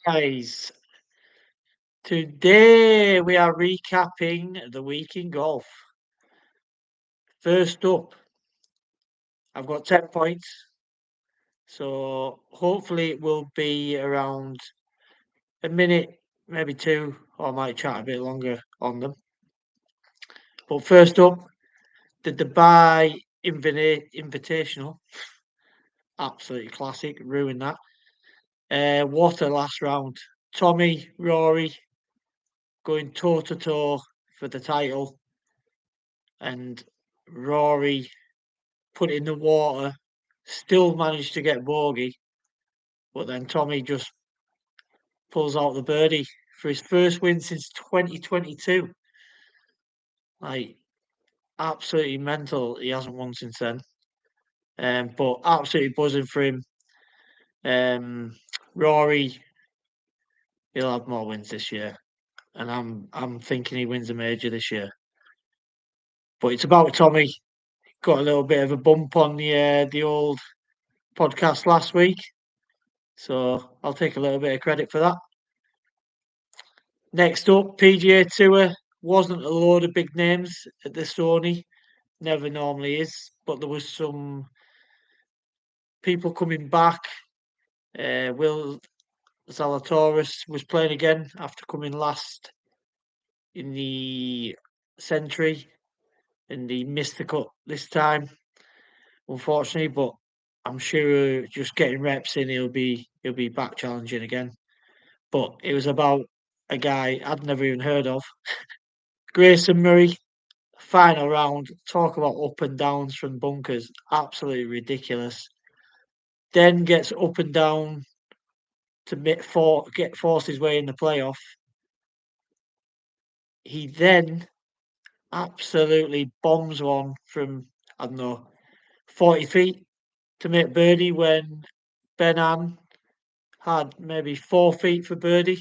Guys, today we are recapping the week in golf. First up, I've got 10 points, so hopefully it will be around a minute, maybe two, or I might chat a bit longer on them. But first up, the Dubai Invitational, absolutely classic, ruined that. What a last round. Tommy, Rory going toe to toe for the title, and Rory put it in the water, still managed to get bogey, but then Tommy just pulls out the birdie for his first win since 2022. Like, absolutely mental. He hasn't won since then. But absolutely buzzing for him. Rory, he'll have more wins this year, and I'm thinking he wins a major this year. But it's about Tommy. Got a little bit of a bump on the old podcast last week, so I'll take a little bit of credit for that. Next up, PGA Tour. Wasn't a load of big names at the Sony. Never normally is, but there was some people coming back. Will Zalatoris was playing again after coming last in the Century, and he missed the cut this time, unfortunately. But I'm sure just getting reps in, he'll be back challenging again. But it was about a guy I'd never even heard of, Grayson Murray. Final round, talk about up and downs from bunkers, absolutely ridiculous. Then gets up and down to get force his way in the playoff. He then absolutely bombs one from, I don't know, 40 feet to make birdie when Ben An had maybe 4 feet for birdie.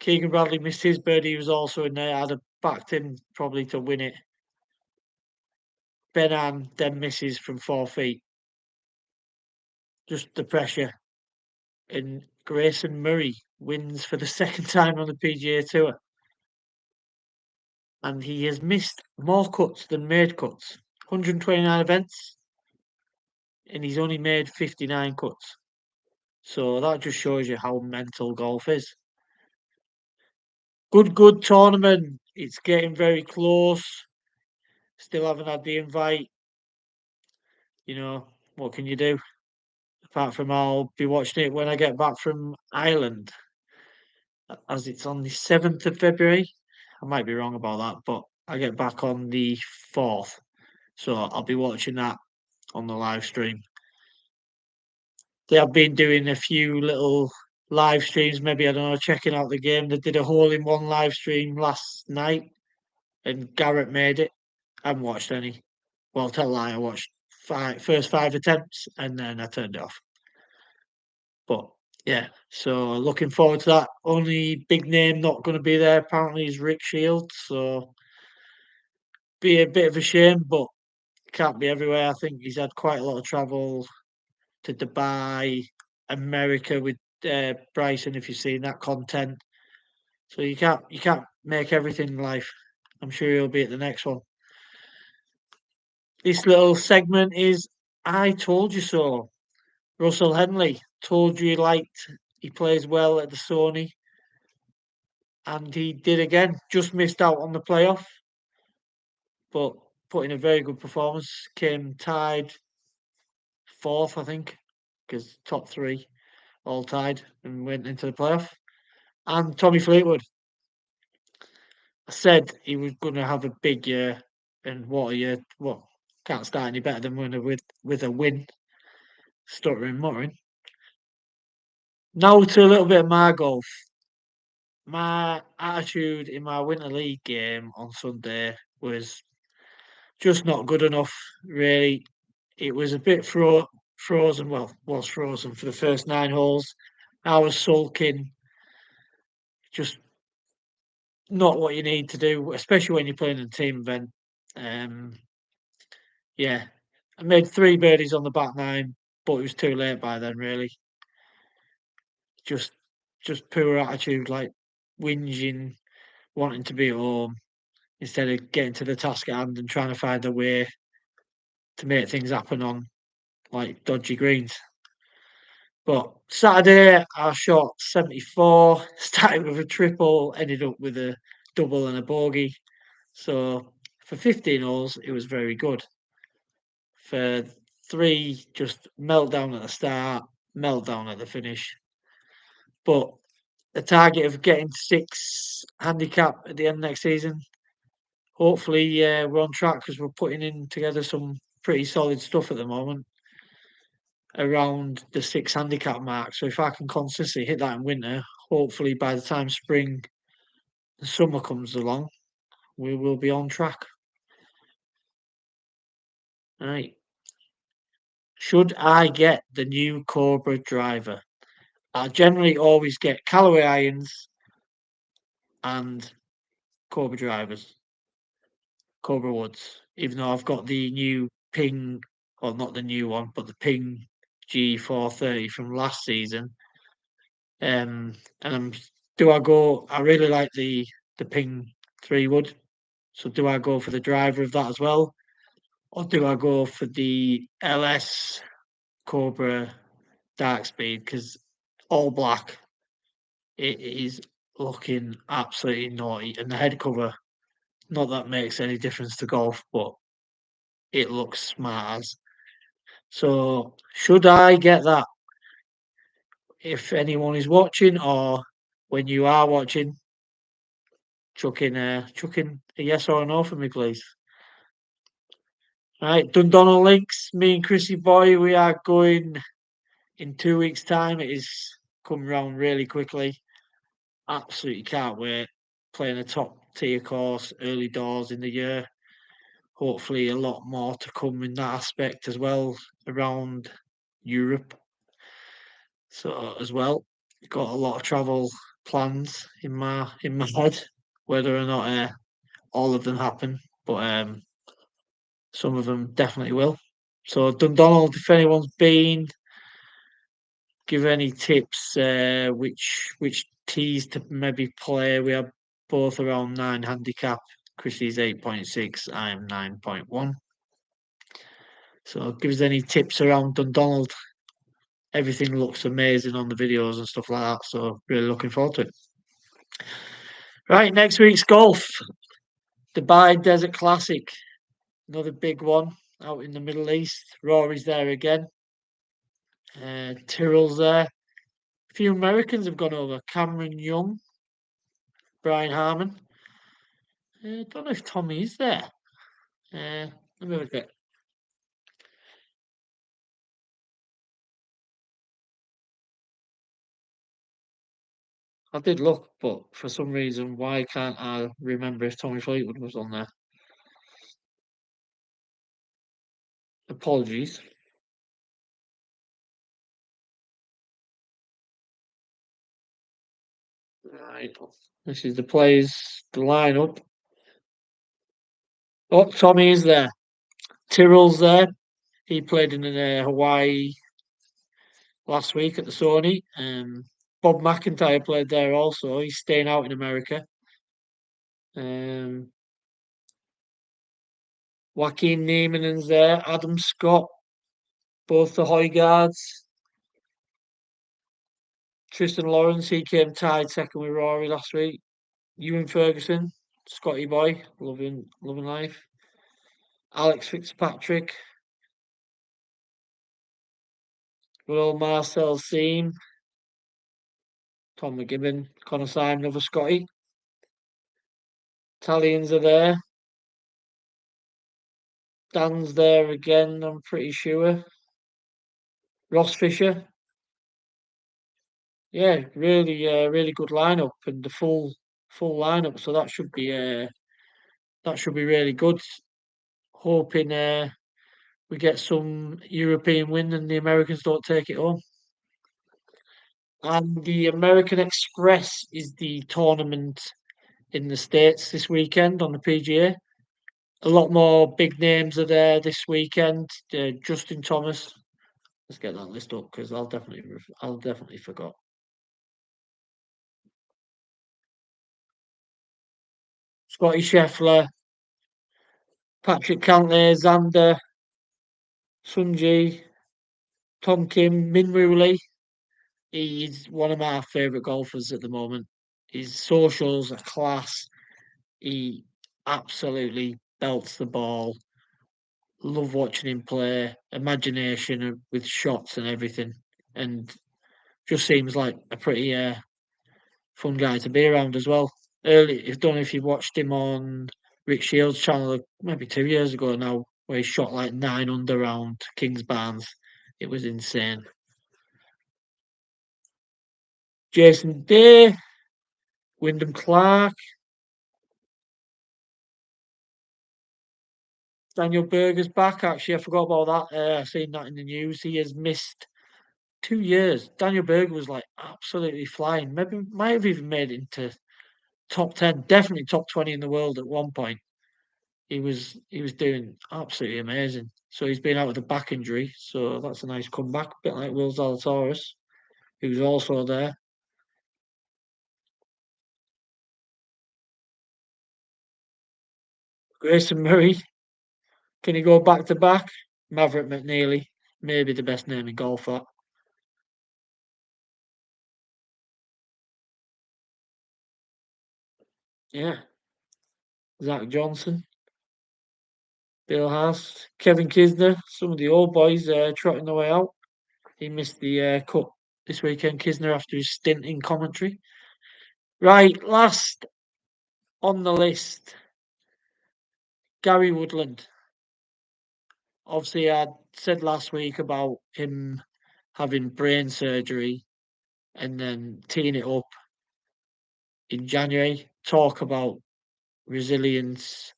Keegan Bradley missed his birdie, he was also in there. I'd have backed him probably to win it. Ben An then misses from 4 feet. Just the pressure. And Grayson Murray wins for the second time on the PGA Tour. And he has missed more cuts than made cuts. 129 events, and he's only made 59 cuts. So that just shows you how mental golf is. Good tournament. It's getting very close. Still haven't had the invite. You know, what can you do? Apart from I'll be watching it when I get back from Ireland, as it's on the 7th of February. I might be wrong about that, but I get back on the 4th. So I'll be watching that on the live stream. They have been doing a few little live streams, maybe, I don't know, checking out the game. They did a hole-in-one live stream last night, and Garrett made it. I haven't watched any. Well, tell a lie, I watched first 5 attempts, and then I turned it off. But, yeah, so looking forward to that. Only big name not gonna be there apparently is Rick Shields, so be a bit of a shame, but can't be everywhere. I think he's had quite a lot of travel to Dubai, America with Bryson, if you've seen that content. So you can't make everything in life. I'm sure he'll be at the next one. This little segment is I told you so. Russell Henley told you he plays well at the Sony, and he did again. Just missed out on the playoff, but put in a very good performance. Came tied fourth, I think, because top three all tied and went into the playoff. And Tommy Fleetwood, I said he was going to have a big year, and what a year! What, can't start any better than with a win. Stuttering, muttering. Now to a little bit of my golf. My attitude in my Winter League game on Sunday was just not good enough. Really, it was a bit frozen. Well, was frozen for the first 9 holes. I was sulking. Just not what you need to do, especially when you're playing a team event. Yeah, I made 3 birdies on the back 9, but it was too late by then, really. Just just poor attitude, like whinging, wanting to be at home instead of getting to the task at hand and trying to find a way to make things happen on like dodgy greens. But Saturday, I shot 74, started with a triple, ended up with a double and a bogey. So for 15 holes, it was very good. For three, just meltdown at the start, meltdown at the finish. But the target of getting six handicap at the end of next season, hopefully we're on track because we're putting in together some pretty solid stuff at the moment around the six handicap mark. So if I can consistently hit that in winter, hopefully by the time spring and summer comes along, we will be on track. Right. Should I get the new Cobra driver? I generally always get Callaway irons and Cobra drivers, Cobra woods, even though I've got the new Ping, or not the new one, but the Ping G430 from last season. And do I go? I really like the Ping 3 wood. So do I go for the driver of that as well, or do I go for the LS Cobra Dark Speed? Because all black, it is looking absolutely naughty, and the head cover. Not that makes any difference to golf, but it looks smart as. So should I get that? If anyone is watching, or when you are watching, chuck in a yes or a no for me, please. Right, Dundonald Links, me and Chrissy Boy, we are going in 2 weeks' time. It is come round really quickly. Absolutely can't wait. Playing a top tier course early doors in the year. Hopefully, a lot more to come in that aspect as well around Europe. So as well, got a lot of travel plans in my head. Whether or not all of them happen, but some of them definitely will. So Dundonald, if anyone's been, give any tips which tees to maybe play. We are both around 9 handicap. Chrissy's 8.6. I'm 9.1. So give us any tips around Dundonald. Everything looks amazing on the videos and stuff like that. So really looking forward to it. Right, next week's golf. Dubai Desert Classic. Another big one out in the Middle East. Rory's there again. Tyrrell's there. A few Americans have gone over. Cameron Young, Brian Harmon. I don't know if Tommy is there. Let me look at. I did look, but for some reason, why can't I remember if Tommy Fleetwood was on there? Apologies. Right. This is the players, the lineup. Oh, Tommy is there. Tyrrell's there. He played in Hawaii last week at the Sony. Bob McIntyre played there also. He's staying out in America. Um, Joaquin Neiman's there. Adam Scott, both the Hoygaards. Tristan Lawrence, he came tied second with Rory last week. Ewan Ferguson, Scotty boy, loving life. Alex Fitzpatrick, Will Marcel Seam, Tom McGibbon, Connor Syme, another Scotty. Italians are there. Dan's there again, I'm pretty sure. Ross Fisher. Yeah, really good lineup and the full lineup. So that should be really good. Hoping we get some European win and the Americans don't take it home. And the American Express is the tournament in the States this weekend on the PGA. A lot more big names are there this weekend. Justin Thomas. Let's get that list up because I'll definitely forgot. Scotty Scheffler, Patrick Cantlay, Xander, Sunji, Tom Kim, Minwoo Lee. He's one of my favourite golfers at the moment. His socials are class. He absolutely belts the ball. Love watching him play. Imagination with shots and everything, and just seems like a pretty fun guy to be around as well. I don't know if you watched him on Rick Shields' channel maybe 2 years ago now, where he shot like 9 under round Kings Barnes. It was insane. Jason Day, Wyndham Clark, Daniel Berger's back. Actually, I forgot about that. I seen that in the news. He has missed 2 years. Daniel Berger was like absolutely flying. Maybe might have even made it into top 10, definitely top 20 in the world at one point. He was doing absolutely amazing. So he's been out with a back injury, so that's a nice comeback, a bit like Will Zalatoris, who's also there. Grayson Murray, can he go back to back? Maverick McNeely, maybe the best name in golf. That yeah, Zach Johnson, Bill Haas, Kevin Kisner, some of the old boys trotting their way out. He missed the cut this weekend, Kisner, after his stint in commentary. Right, last on the list, Gary Woodland. Obviously, I said last week about him having brain surgery and then teeing it up in January. Talk about resilience.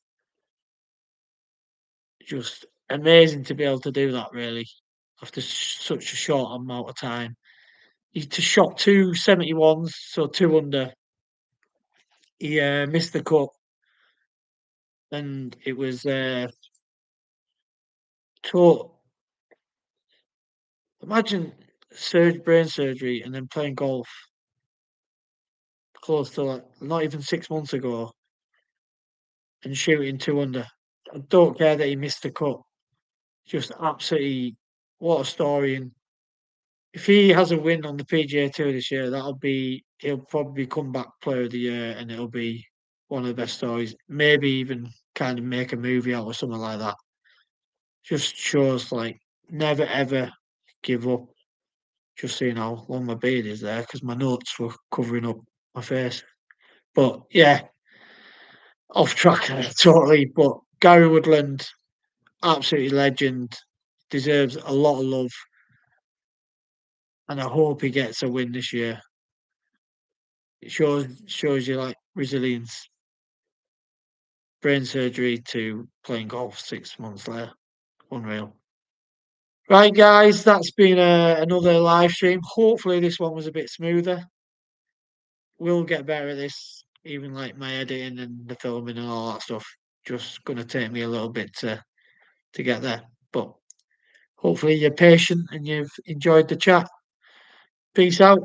Just amazing to be able to do that, really, after such a short amount of time. He just shot 271s, so 2 under. He missed the cut, and it was to imagine brain surgery and then playing golf close to like not even 6 months ago and shooting 2 under. I don't care that he missed the cut. Just absolutely what a story. And if he has a win on the PGA Tour this year, he'll probably come back player of the year and it'll be one of the best stories. Maybe even kind of make a movie out or something like that. Just shows like never ever give up. Just seeing how long my beard is there because my notes were covering up my face. But yeah, off track totally. But Gary Woodland, absolutely legend, deserves a lot of love, and I hope he gets a win this year. It shows you like resilience, brain surgery to playing golf 6 months later. Unreal. Right, guys, that's been another live stream. Hopefully, this one was a bit smoother. We'll get better at this, even like my editing and the filming and all that stuff. Just gonna take me a little bit to get there, but hopefully you're patient and you've enjoyed the chat. Peace out.